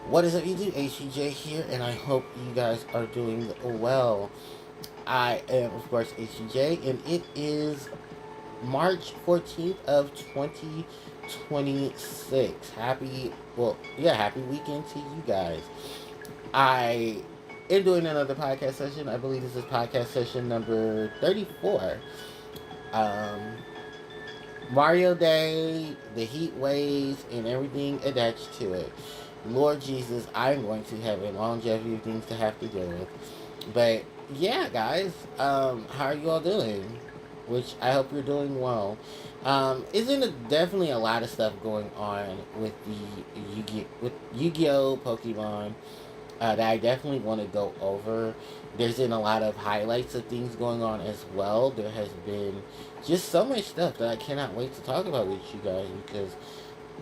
What is up, you do? HPJ here, and I hope you guys are doing well. I am, of course, HPJ, and it is March 14th of 2026. Happy weekend to you guys. I am doing another podcast session. I believe this is podcast session number 34. Um, Mario Day, the heat waves, and everything attached to it. Lord Jesus, I'm going to have a longevity of things to have to deal with. But yeah, guys, how are you all doing? Which I hope you're doing well. Isn't it definitely a lot of stuff going on with the Yu-Gi-Oh, Pokemon, that I definitely want to go over. There's been a lot of highlights of things going on as well. There has been just so much stuff that I cannot wait to talk about with you guys because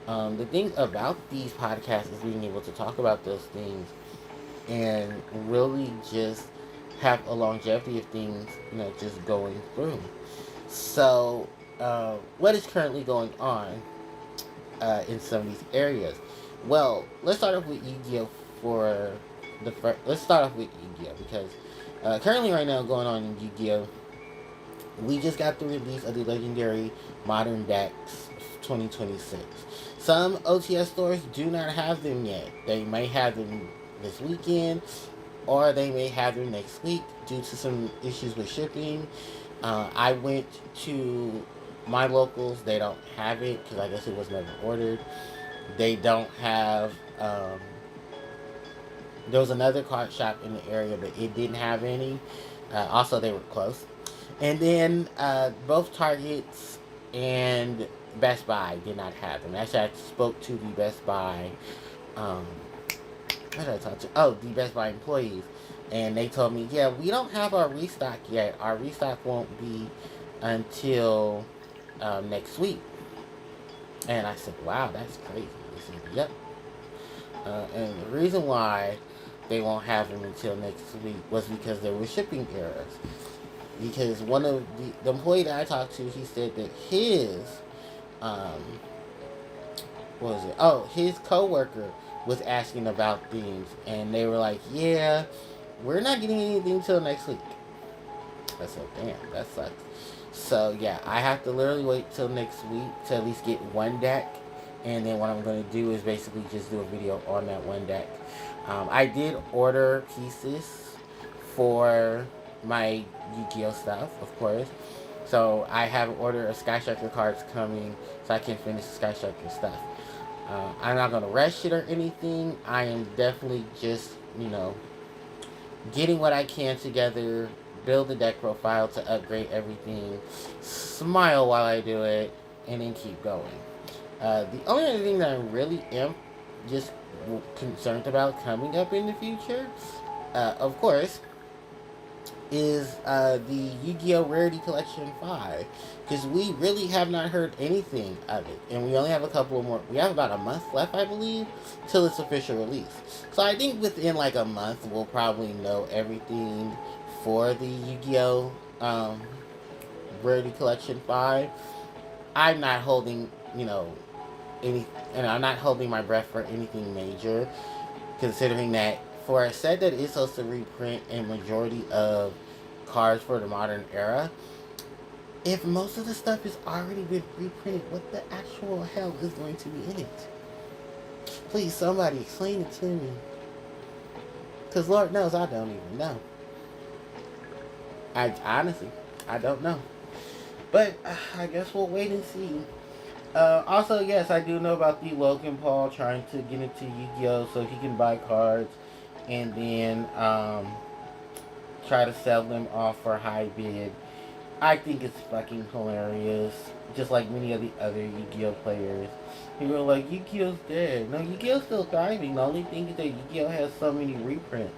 the thing about these podcasts is being able to talk about those things and really just have a longevity of things, just going through. So, what is currently going on in some of these areas? Well, let's start off with Yu-Gi-Oh for the first. Let's start off with Yu-Gi-Oh because currently right now going on in Yu-Gi-Oh, we just got the release of the legendary Modern Decks 2026. Some OTS stores do not have them yet. They may have them this weekend, or they may have them next week due to some issues with shipping. I went to my locals. They don't have it because I guess it was never ordered. They don't have. There was another card shop in the area, but it didn't have any. Also, they were close. And then both Targets and Best Buy did not have them. Actually, I spoke to the Best Buy. Um, what did I talk to? Oh, the Best Buy employees. And they told me, yeah, we don't have our restock yet. Our restock won't be until next week. And I said, wow, that's crazy. They said, yep. And the reason why they won't have them until next week was because there were shipping errors. Because one of the employee that I talked to, he said that his um, what was it? Oh, his coworker was asking about things, and they were like, "Yeah, we're not getting anything till next week." I said, "Damn, that sucks." So yeah, I have to literally wait till next week to at least get one deck, and then what I'm gonna do is basically just do a video on that one deck. I did order pieces for my Yu-Gi-Oh stuff, of course. So I have ordered a Sky Striker cards coming, so I can finish the Sky Striker stuff. I'm not gonna rush it or anything. I am definitely just, getting what I can together, build the deck profile to upgrade everything, smile while I do it, and then keep going. The only other thing that I really am just concerned about coming up in the future, of course, is the Yu-Gi-Oh! Rarity Collection 5. Because we really have not heard anything of it. And we only have a couple of more. We have about a month left, I believe, till its official release. So I think within like a month, we'll probably know everything for the Yu-Gi-Oh! Rarity Collection 5. I'm not holding, any, and I'm not holding my breath for anything major, considering that for a set that is supposed to reprint a majority of cards for the modern era, if most of the stuff has already been reprinted, what the actual hell is going to be in it? Please, somebody explain it to me. Because Lord knows I don't even know. I honestly, I don't know. But I guess we'll wait and see. Also, yes, I do know about the Logan Paul trying to get into Yu-Gi-Oh! So he can buy cards and then try to sell them off for high bid. I think it's fucking hilarious. Just like many of the other Yu-Gi-Oh players. People are like, Yu-Gi-Oh's dead. No, Yu-Gi-Oh's still thriving. The only thing is that Yu-Gi-Oh has so many reprints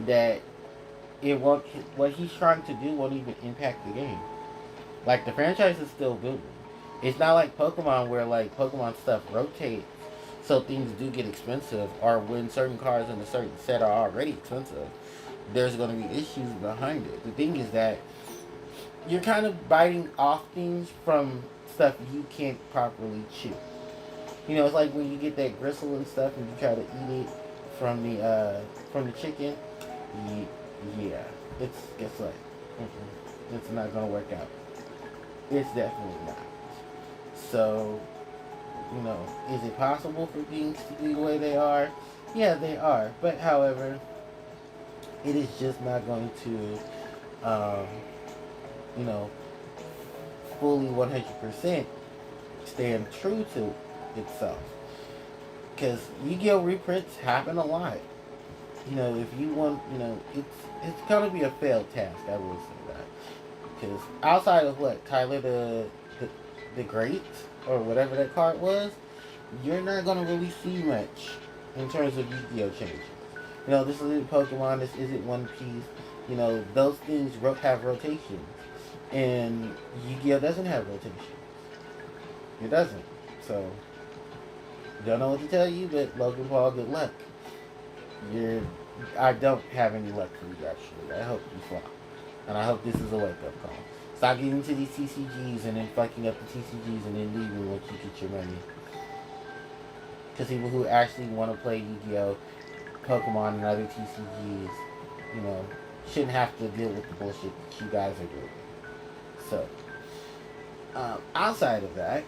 that it won't. What he's trying to do won't even impact the game. Like, the franchise is still booming. It's not like Pokemon where like Pokemon stuff rotates so things do get expensive, or when certain cards in a certain set are already expensive, there's going to be issues behind it. The thing is that you're kind of biting off things from stuff you can't properly chew. It's like when you get that gristle and stuff and you try to eat it, from the chicken, yeah, it's guess what? It's not gonna work out. It's definitely not. So, is it possible for things to be the way they are? Yeah, they are. But however, it is just not going to, you know, fully 100% stand true to itself. Because Yu-Gi-Oh! Reprints happen a lot. If you want, it's gonna be a failed task. I will say that. Because outside of what Tyler the Great or whatever that card was, you're not gonna really see much in terms of Yu-Gi-Oh! Changes. This isn't Pokemon. This isn't One Piece. Those things have rotations, and Yu-Gi-Oh! Doesn't have rotation. It doesn't. So, don't know what to tell you, but Logan Paul, good luck. I don't have any luck for you, actually. I hope you flop. And I hope this is a wake-up call. Stop getting into these TCGs and then fucking up the TCGs and then leaving once you get your money. Because people who actually want to play Yu-Gi-Oh!, Pokemon, and other TCGs, shouldn't have to deal with the bullshit that you guys are doing. So, outside of that,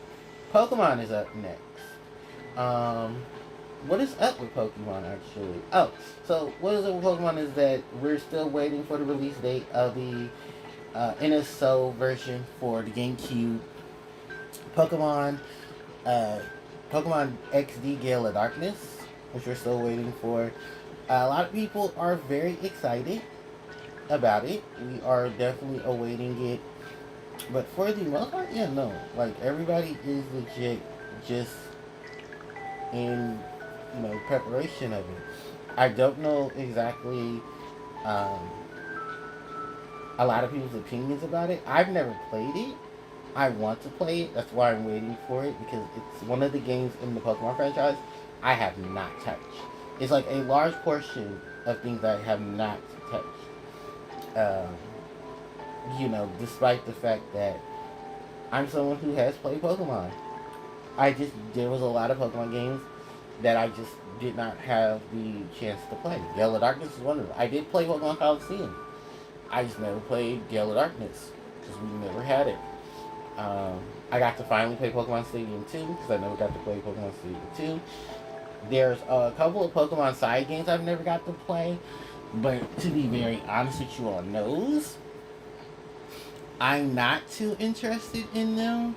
Pokemon is up next. What is up with Pokemon, actually? Oh, so what is up with Pokemon is that we're still waiting for the release date of the NSO version for the GameCube. Pokemon XD Gale of Darkness, which we're still waiting for. A lot of people are very excited about it. We are definitely awaiting it. But for the most part, yeah, no. Like, everybody is legit just in, preparation of it. I don't know exactly a lot of people's opinions about it. I've never played it. I want to play it. That's why I'm waiting for it, because it's one of the games in the Pokemon franchise I have not touched. It's like a large portion of things I have not touched. Despite the fact that I'm someone who has played Pokemon. There was a lot of Pokemon games that I just did not have the chance to play. Gale of Darkness is one of them. I did play Pokemon Coliseum. I just never played Gale of Darkness because we never had it. I got to finally play Pokemon Stadium 2 because I never got to play Pokemon Stadium 2. There's a couple of Pokemon side games I've never got to play, but to be very honest with you on those, I'm not too interested in them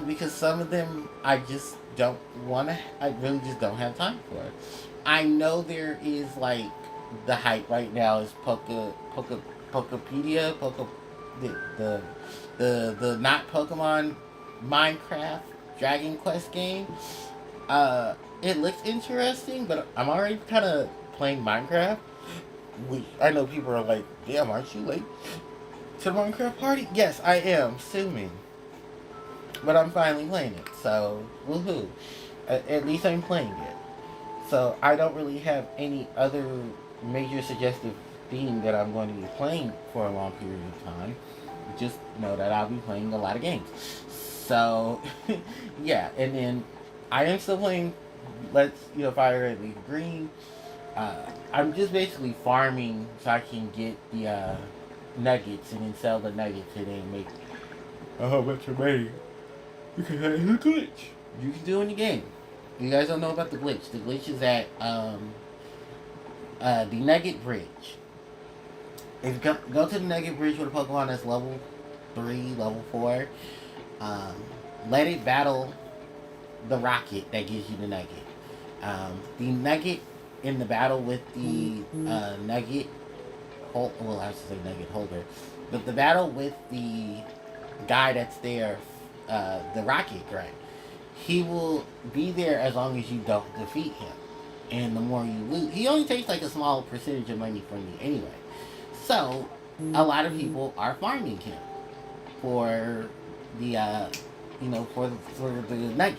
because some of them I just don't want to, I really just don't have time for. I know there is like the hype right now is Pokepedia, the not Pokemon Minecraft Dragon Quest game. It looks interesting, but I'm already kind of playing Minecraft. Which I know people are like, damn, aren't you late to the Minecraft party? Yes, I am, sue me. But I'm finally playing it, so woohoo. At least I'm playing it. So I don't really have any other major suggestive theme that I'm going to be playing for a long period of time. Just know that I'll be playing a lot of games. So, yeah, and then I am still playing Fire Red Leaf Green. I'm just basically farming so I can get the nuggets and then sell the nuggets and then make a whole bunch of money. Because that is a glitch you can do in the game. You guys don't know about the glitch. The glitch is at the Nugget Bridge. If you go to the Nugget Bridge with a Pokemon that's level 3, level 4, let it battle the rocket that gives you the nugget. The nugget in the battle with the nugget I should say nugget holder, but the battle with the guy that's there, the rocket guy, he will be there as long as you don't defeat him. And the more you lose, he only takes like a small percentage of money from you anyway. So, a lot of people are farming him for the, for the nugget.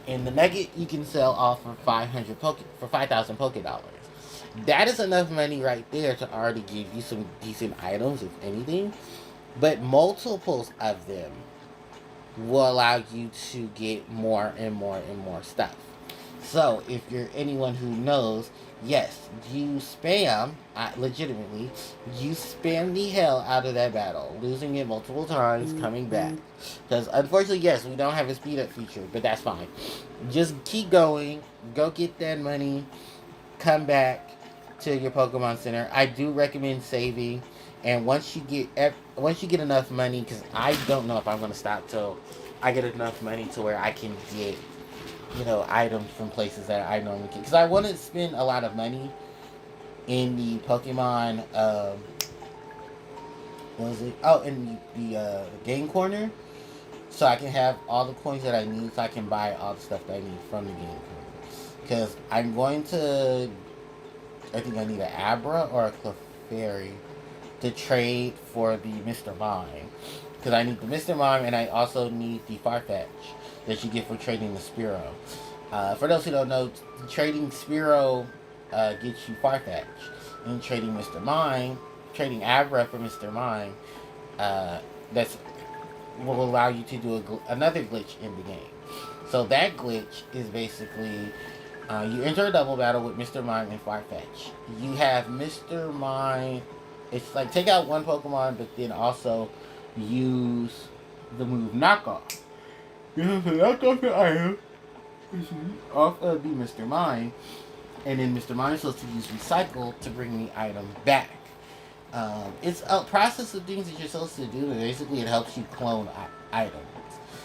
And the nugget you can sell off for 5,000 Poké Dollars. That is enough money right there to already give you some decent items, if anything. But multiples of them will allow you to get more and more and more stuff. So, if you're anyone who knows, yes, you spam, legitimately, you spam the hell out of that battle, losing it multiple times, coming back. Because, unfortunately, yes, we don't have a speed up feature, but that's fine. Just keep going, go get that money, come back to your Pokemon Center. I do recommend saving, and once you get enough money, because I don't know if I'm gonna stop till I get enough money to where I can get items from places that I normally get. Because I want to spend a lot of money in the Pokemon. What was it? Oh, in the game corner, so I can have all the coins that I need, so I can buy all the stuff that I need from the game corner. Because I'm going to, I think I need an Abra or a Clefairy to trade for the Mr. Mime. Because I need the Mr. Mime, and I also need the Farfetch that you get for trading the Spearow. For those who don't know, trading Spearow gets you Farfetch. And trading Mr. Mime, trading Abra for Mr. Mime, that's will allow you to do another glitch in the game. So that glitch is basically you enter a double battle with Mr. Mime and Farfetch. You have Mr. Mime. It's like take out one Pokemon, but then also use the move Knockoff. You have to knock off your item off of the Mr. Mime, and then Mr. Mime is supposed to use Recycle to bring the item back. It's a process of things that you're supposed to do, and basically it helps you clone items.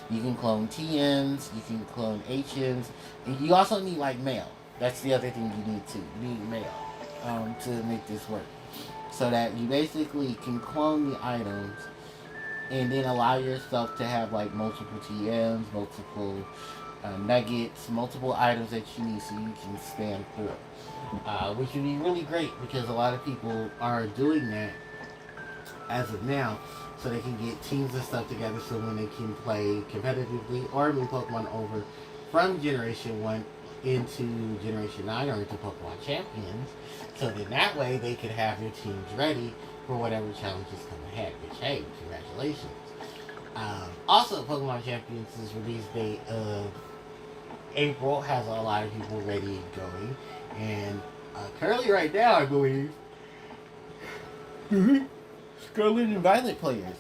You can clone TMs, you can clone HMs, and you also need like mail. That's the other thing you need too. You need mail to make this work. So that you basically can clone the items and then allow yourself to have like multiple TMs, multiple nuggets, multiple items that you need so you can spam through. Which would be really great because a lot of people are doing that as of now so they can get teams and stuff together so when they can play competitively or move Pokemon over from Generation 1 into Generation 9 or into Pokemon Champions. So then that way they can have their teams ready for whatever challenges come ahead. Which, hey, congratulations. Also, Pokemon Champions' release date of April has a lot of people ready and going. And currently right now, I believe, Scarlet and Violet players,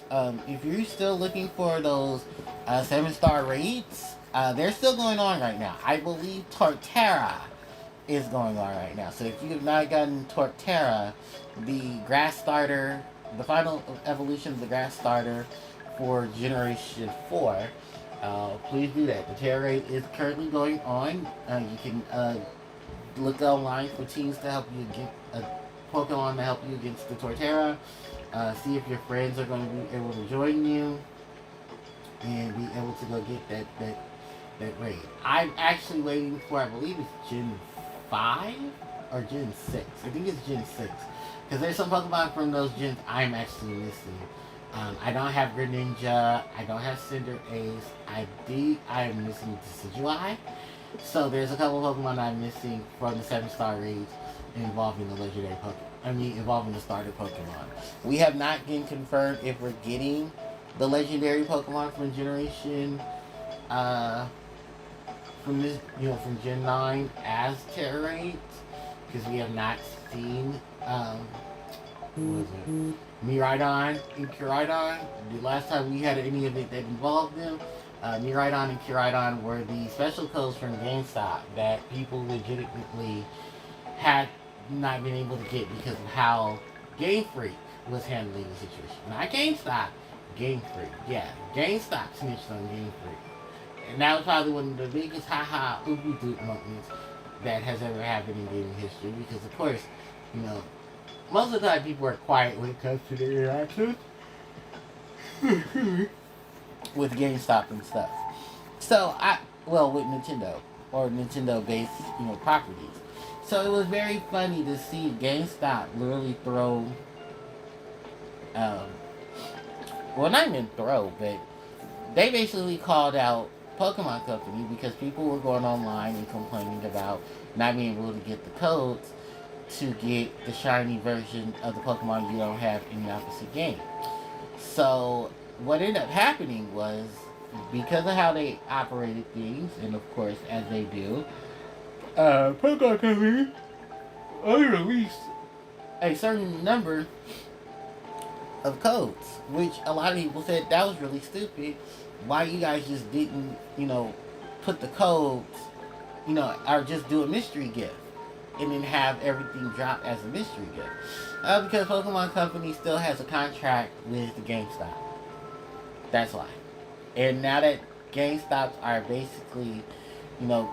if you're still looking for those 7-star raids, they're still going on right now. I believe Torterra is going on right now. So if you have not gotten Torterra, the grass starter, the final evolution of the grass starter for Generation 4, please do that. The Terra raid is currently going on. You can look online for teams to help you get a Pokemon to help you against the Torterra. See if your friends are going to be able to join you and be able to go get that raid. I'm actually waiting for, I believe it's Gen 5 or Gen 6. I think it's Gen 6. Because there's some Pokemon from those gens I'm actually missing. I don't have Greninja. I don't have Cinderace. I am missing Decidueye. So there's a couple of Pokemon I'm missing from the 7-star raids involving the legendary Pokemon. Involving the starter Pokemon. We have not been confirmed if we're getting the legendary Pokemon from Generation, from this, from Gen 9 as Terra raids, because we have not seen, what was it? Miraidon and Kiraidon. The last time we had any event that involved them, Miraidon and Kiraidon were the special codes from GameStop that people legitimately had not been able to get because of how Game Freak was handling the situation. Not GameStop, Game Freak. Yeah, GameStop snitched on Game Freak. And that was probably one of the biggest haha oopie doop moments that has ever happened in gaming history because, of course, most of the time people are quiet when it comes to their interactions with GameStop and stuff. So, with Nintendo or Nintendo-based, properties. So it was very funny to see GameStop literally throw, not even throw, but they basically called out Pokemon Company because people were going online and complaining about not being able to get the codes to get the shiny version of the Pokemon you don't have in the opposite game. So what ended up happening was, because of how they operated things, and of course, as they do, Pokemon Company only released a certain number of codes, which a lot of people said that was really stupid. Why you guys just didn't, put the codes, or just do a mystery gift and then have everything drop as a mystery gift? Because Pokemon Company still has a contract with the GameStop. That's why. And now that GameStops are basically,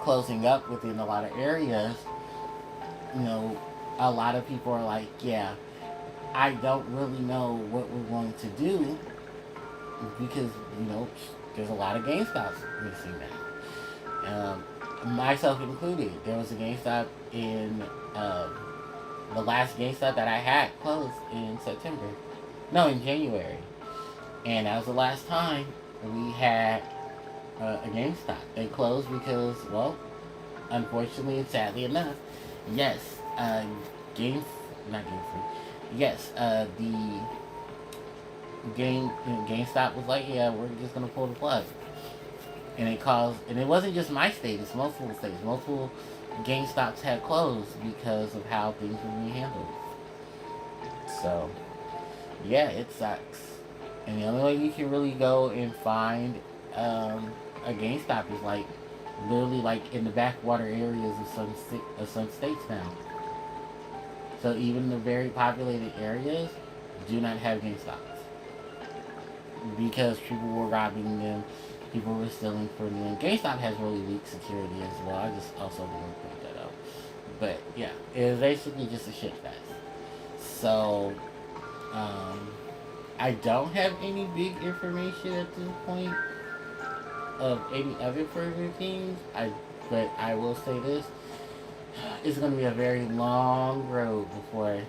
closing up within a lot of areas, you know, a lot of people are like, yeah, I don't really know what we're going to do because, there's a lot of GameStops missing now. Myself included. There was a GameStop in the last GameStop that I had closed in September. No, in January. And that was the last time we had a GameStop. They closed because, well, unfortunately and sadly enough, yes, Game, not Game Free. Yes, the GameStop was like, yeah, we're just gonna pull the plug, and it wasn't just my state; it's multiple states. Multiple GameStops had closed because of how things were being handled. So, yeah, it sucks. And the only way you can really go and find a GameStop is like literally like in the backwater areas of some states now. So even the very populated areas do not have GameStops because people were robbing them, people were stealing from them. GameStop has really weak security as well. I just also want to point that out. But yeah, it was basically just a shit fest. So um, I don't have any big information at this point of any other further things. But I will say this: it's going to be a very long road before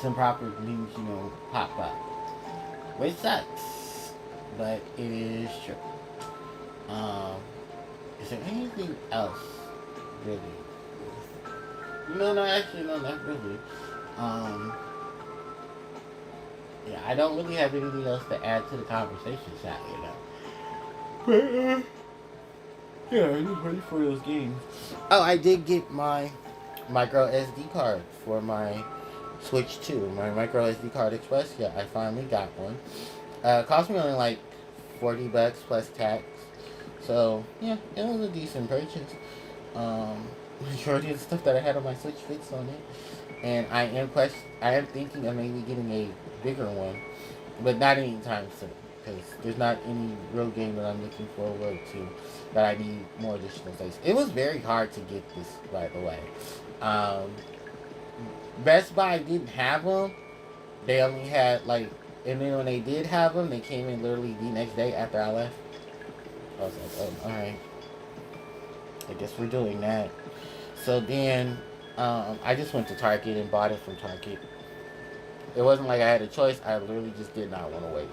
some proper things, pop up. Which sucks, but it is true. Um, is there anything else, really? No, actually, no, not really. Um, yeah, I don't really have anything else to add to the conversation, sadly enough. But, yeah, I'm just ready for those games. Oh, I did get my micro SD card for my Switch 2, my micro SD card express. Yeah, I finally got one. It cost me only like $40 plus tax. So yeah, it was a decent purchase. Majority of the stuff that I had on my Switch fits on it, and I am thinking of maybe getting a bigger one, but not anytime soon because there's not any real game that I'm looking forward to that I need more additional space. It was very hard to get this, by the way. Um, Best Buy didn't have them. They only had like, and then when they did have them, they came in literally the next day after I left. I was like, oh, all right. I guess we're doing that. So then, I just went to Target and bought it from Target. It wasn't like I had a choice. I literally just did not want to wait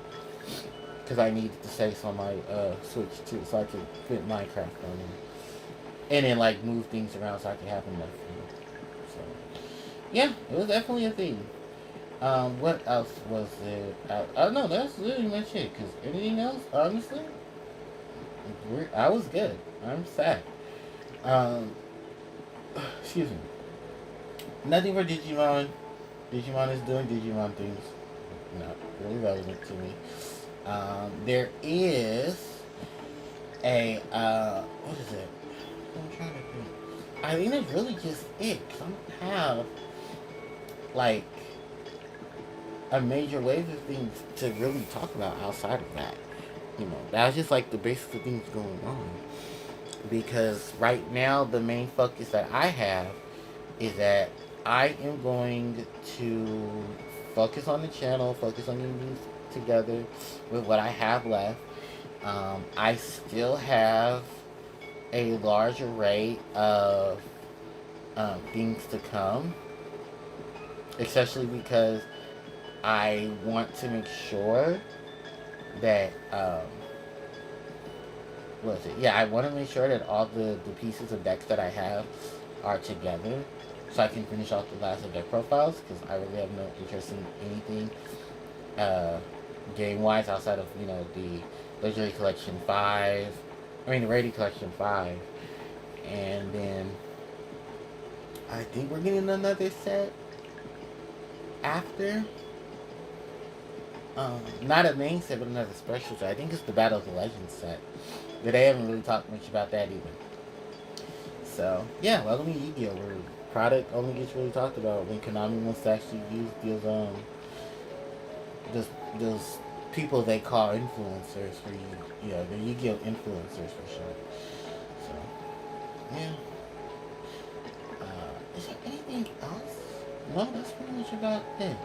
because I needed the space on my Switch too, so I could fit Minecraft on it, and then like move things around so I could have enough. So yeah, it was definitely a thing. What else was it? Oh no, that's literally much it. Cause anything else, honestly, I was good. I'm sad. Um, excuse me. Nothing for Digimon. Digimon is doing Digimon things. Not really relevant to me. There is a what is it? I'm trying to think. I think that's really just it. 'Cause I don't have like a major wave of things to really talk about outside of that. That was just like the basic of things going on. Because right now, the main focus that I have is that I am going to focus on the channel, focus on getting things together with what I have left. I still have a large array of things to come, especially because I want to make sure that what is it? Yeah, I want to make sure that all the pieces of decks that I have are together, so I can finish off the last of deck profiles. Because I really have no interest in anything game wise outside of the Legendary Collection 5. I mean the Rated Collection 5 And then I think we're getting another set after. Not a main set, but another special set. I think it's the Battle of the Legends set. But they haven't really talked much about that either. So, yeah, welcome to Yu-Gi-Oh! Where product only gets really talked about when Konami wants to actually use those people they call influencers for the Yu-Gi-Oh! Influencers for sure. So, yeah. Is there anything else? No, that's pretty much about it.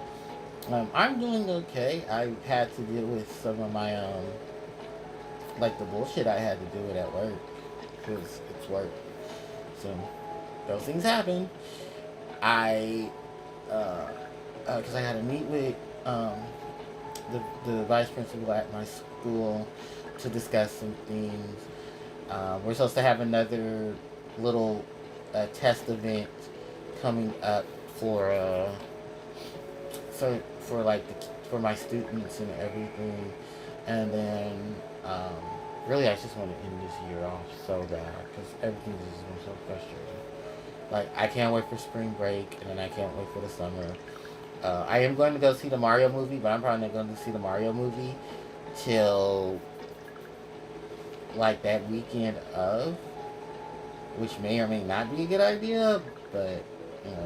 I'm doing okay. I had to deal with some of my like the bullshit I had to do it at work because it's work. So those things happen. I because I had to meet with the vice principal at my school to discuss some things. We're supposed to have another little test event coming up for for my students and everything, and then really I just want to end this year off so bad because everything has just been so frustrating. Like I can't wait for spring break, and then I can't wait for the summer. I am going to go see the Mario movie, but I'm probably not going to see the Mario movie till like that weekend of, which may or may not be a good idea, but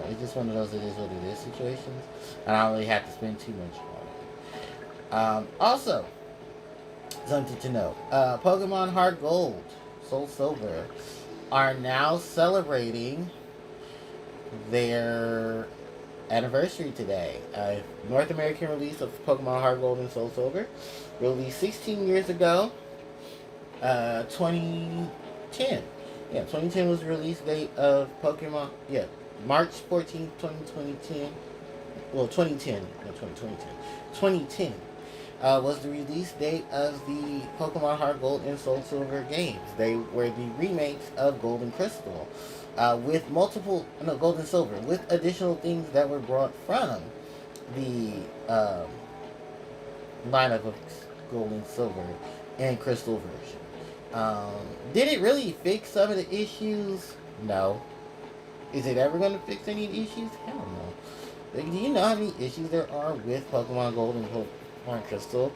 it's just one of those it is what it is situations, and I don't really have to spend too much on it. Also, something to know: Pokemon Heart Gold, Soul Silver are now celebrating their anniversary today. North American release of Pokemon Heart Gold and Soul Silver, released 16 years ago, 2010. Yeah, 2010 was the release date of Pokemon. Yeah, March 14th, 2010. Well, 2010. No, 2010. 2010 was the release date of the Pokemon Heart Gold and Soul Silver games. They were the remakes of Gold and Crystal, with Gold and Silver, with additional things that were brought from the lineup of Gold and Silver and Crystal version. Did it really fix some of the issues? No. Is it ever going to fix any issues? Hell no. Do you know how many issues there are with Pokemon Gold and Pokemon Crystal?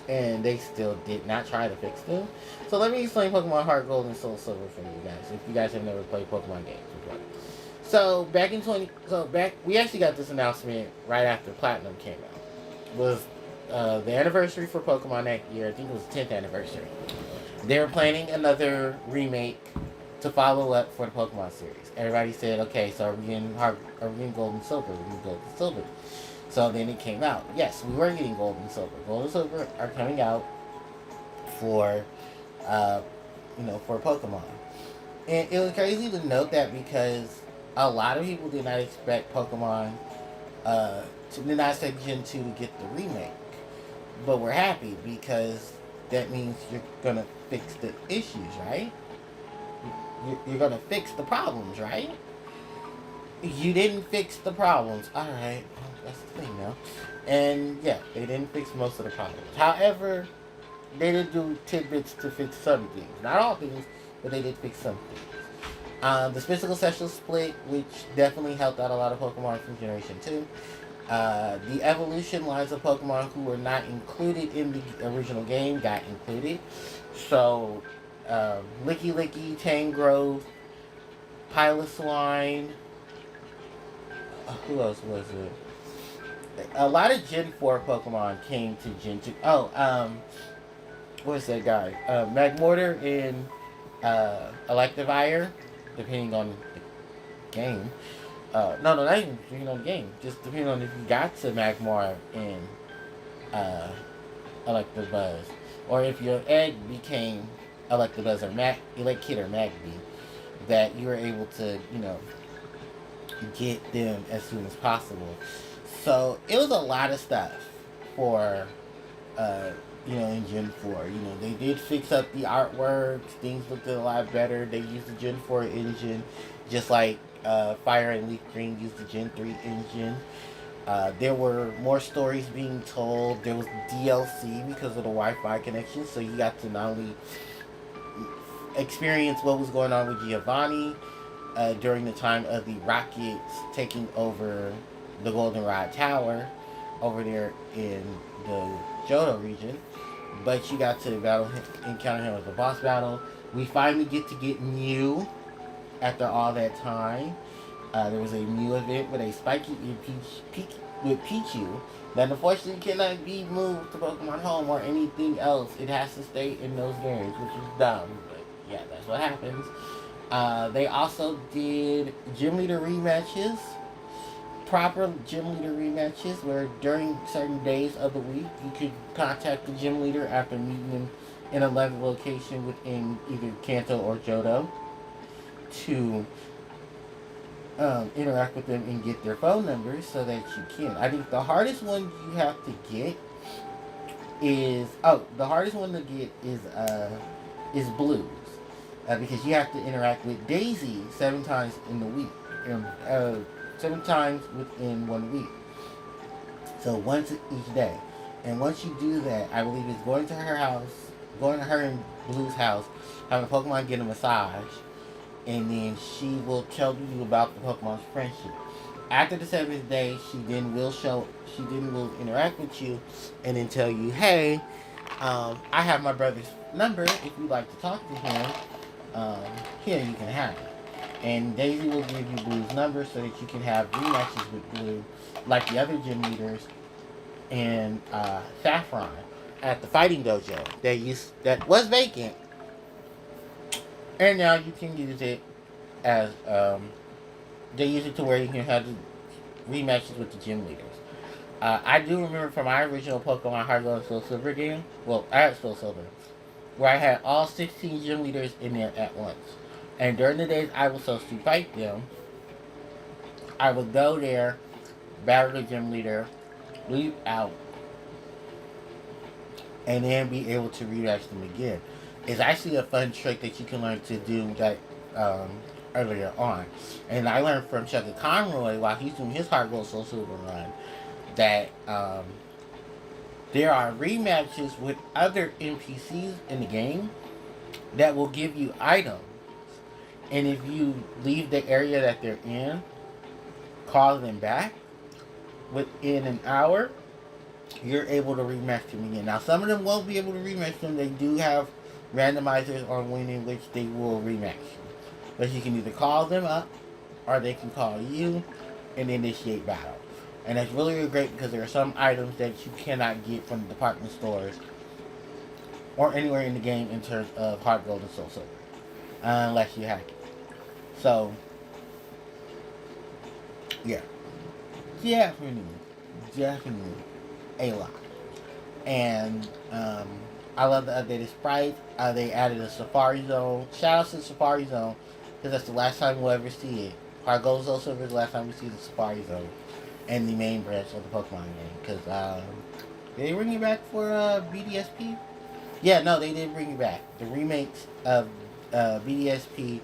And they still did not try to fix them. So let me explain Pokemon Heart Gold and Soul Silver for you guys, if you guys have never played Pokemon games before. So we actually got this announcement right after Platinum came out. It was the anniversary for Pokemon that year. I think it was the 10th anniversary. They were planning another remake to follow up for the Pokemon series. Everybody said, okay, so are we getting Gold and Silver? We're getting Gold and Silver. So then it came out. Yes, we were getting Gold and Silver. Gold and Silver are coming out for, for Pokemon. And it was crazy to note that because a lot of people did not expect Pokemon, did not expect Gen 2 to get the remake. But we're happy because that means you're going to fix the issues, right? You're going to fix the problems, right? You didn't fix the problems. Alright, well, that's the thing now. And yeah, they didn't fix most of the problems. However, they did do tidbits to fix some things. Not all things, but they did fix some things. The physical session split, which definitely helped out a lot of Pokemon from Generation 2. The evolution lines of Pokemon who were not included in the original game got included. So, Licky Licky, Tangrowth, Piloswine, who else was it? A lot of Gen 4 Pokemon came to Gen 2. What's that guy? Magmortar and Electivire, depending on the game. No, not even depending on the game. Just depending on if you got to Magmar and Electabuzz. Or if your egg became Electabuzz or Elekid or Magby, that you were able to, get them as soon as possible. So it was a lot of stuff for in Gen 4. They did fix up the artwork, things looked a lot better. They used the Gen 4 engine, just like Fire and Leaf Green used the Gen 3 engine. There were more stories being told. There was DLC because of the Wi-Fi connection, so you got to not only experience what was going on with Giovanni during the time of the Rockets taking over the Goldenrod Tower over there in the Johto region. But you got to encounter him as a boss battle. We finally get Mew after all that time. There was a Mew event with a spiky with Pichu that unfortunately cannot be moved to Pokemon Home or anything else. It has to stay in those games, which is dumb. But yeah, that's what happens. They also did gym leader rematches, proper gym leader rematches, where during certain days of the week you could contact the gym leader after meeting them in a level location within either Kanto or Johto to interact with them and get their phone numbers so that you can. I think the hardest one you have to get is Blues, because you have to interact with Daisy 7 times in the week, 7 times within 1 week. So once each day, and once you do that, I believe it's going to her and Blue's house, having a Pokemon get a massage, and then she will tell you about the Pokemon's friendship. After the 7th day, she then will interact with you, and then tell you, hey, I have my brother's number. If you'd like to talk to him, here you can have it. And Daisy will give you Blue's number so that you can have rematches with Blue, like the other gym leaders and Saffron at the fighting dojo that was vacant. And now you can use it as, they use it to where you can have the rematches with the gym leaders. I do remember from my original Pokemon Heart Gold and Soul Silver game, well, I had Soul Silver, where I had all 16 gym leaders in there at once. And during the days I was supposed to fight them, I would go there, battle the gym leader, leave out, and then be able to rematch them again. It's actually a fun trick that you can learn to do that earlier on. And I learned from Chuck Conroy while he's doing his Heart Gold Soul Silver run that there are rematches with other NPCs in the game that will give you items. And if you leave the area that they're in, call them back within an hour, you're able to rematch them again. Now, some of them won't be able to rematch them. They do have randomizers on when in which they will rematch you. But you can either call them up or they can call you and initiate battle. And that's really, really great because there are some items that you cannot get from the department stores or anywhere in the game in terms of Heart Gold and Soul Silver, unless you hack it. So, yeah. Definitely a lot. And I love the updated sprites. They added a Safari Zone. Shout out to the Safari Zone, because that's the last time we'll ever see it. Heart Gold and Soul Silver is the last time we see the Safari Zone and the main branch of the Pokemon game. Because did they bring it back for BDSP? Yeah, no, they did bring it back. The remakes of BDSP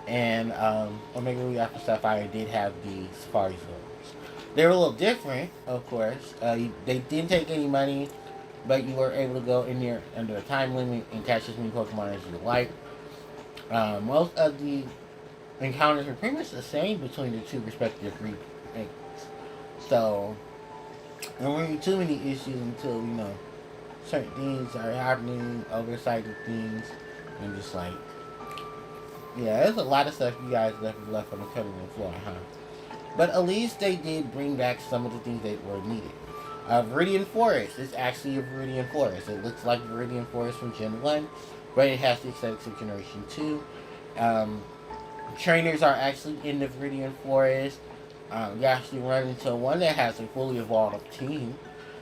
and Omega Ruby Alpha Sapphire did have the Safari Zones. They were a little different, of course. They didn't take any money, but you were able to go in there under a time limit and catch as many Pokemon as you like. Most of the encounters were pretty much the same between the two respective remakes. So, there weren't too many issues until, certain things are happening, oversight of things, and just like, yeah, there's a lot of stuff you guys left on the cutting room floor, huh? But at least they did bring back some of the things that were needed. Viridian Forest is actually a Viridian Forest. It looks like Viridian Forest from Gen 1, but it has the aesthetics of Generation 2. Trainers are actually in the Viridian Forest. You actually run into one that has a fully evolved team.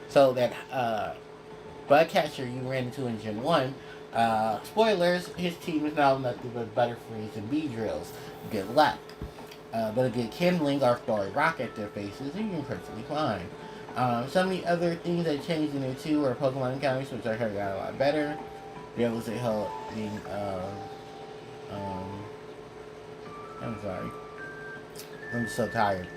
So that Bugcatcher you ran into in Gen 1, spoilers, his team is now nothing but Butterfrees and Beedrills. Good luck. But again, Kindling or throwing rock at their faces, and you're perfectly fine. Some of the other things that changed in there too are Pokemon encounters, which I heard got a lot better. There was a whole thing, I'm sorry. I'm just so tired.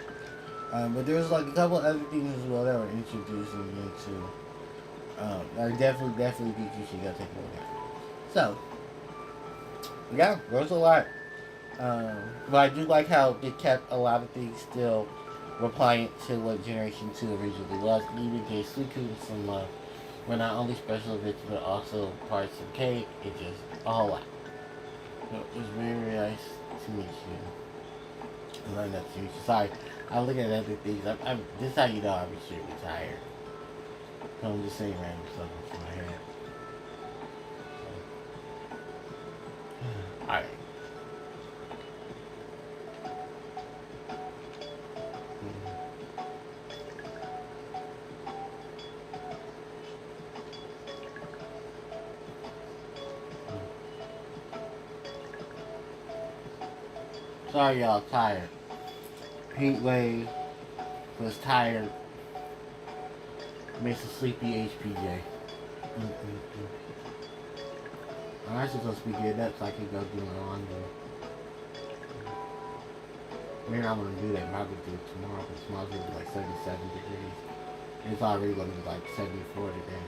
But there's like a couple other things as well that were introduced into I definitely think you should go take a look at. So, Yeah, there's a lot. But I do like how they kept a lot of things still compliant to what Generation 2 originally was. And even gave Suku some love. Were not only special events, but also parts of cake. It just a whole lot. So it was very, very nice to meet you. I learned that too. Sorry, I look at other things. This is how you know I'm extremely tired. I'm just saying random stuff in my head. Alright. Sorry, y'all, tired. Heat wave was tired. Makes a sleepy HPJ. I'm actually supposed to be getting up so I can go do my laundry. Maybe I'm gonna do that. I'm probably do it tomorrow, but tomorrow's gonna be like 77 degrees. And it's already gonna be like 74 today.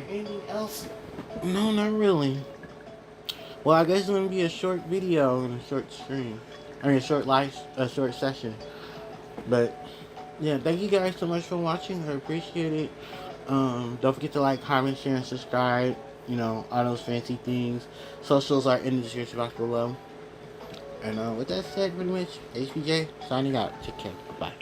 Anything else? No, not really. Well, I guess it's gonna be a short video and a short stream. I mean, a short session. But yeah, thank you guys so much for watching. I appreciate it. Don't forget to like, comment, share, and subscribe. You know, all those fancy things. Socials are in the description box below. And with that said, pretty much, HPJ signing out. Take care. Bye.